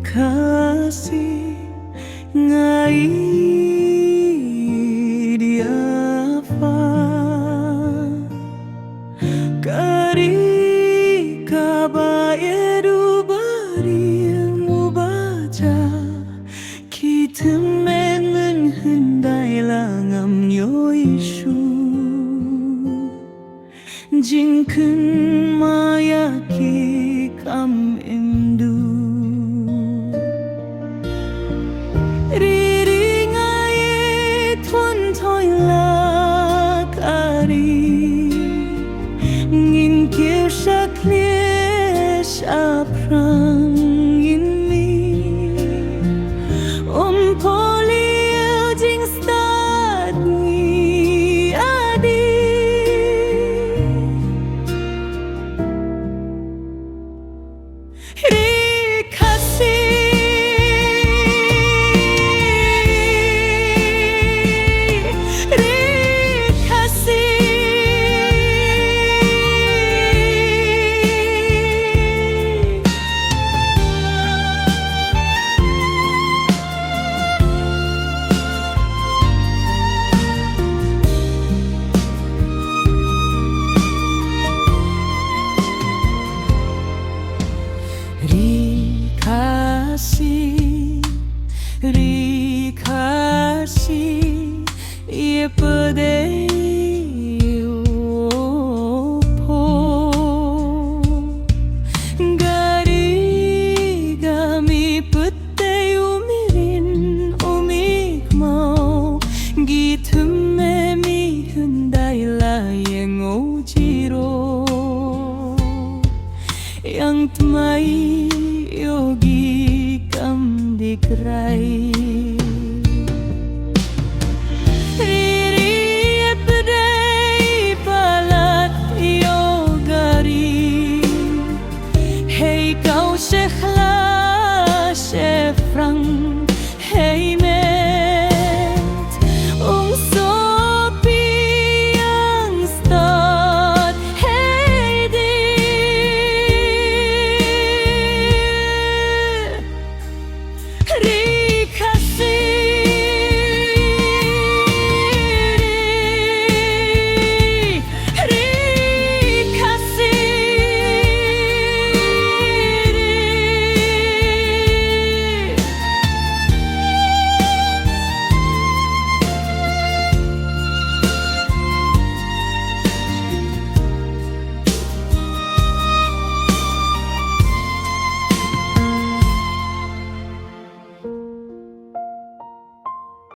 kasih ngai diapa kari kaba edu bari mubaca kitemen menghendai langam yo isu Jing mayaki kam indu riringai tuan toila kari ngin kir shakle shaprang ini polio jing stad ni adi Rikasi ye pade po gari gami pete umirin umikmaw gitume mi hundai la yang ojiro yang tmai yogi kam dikrai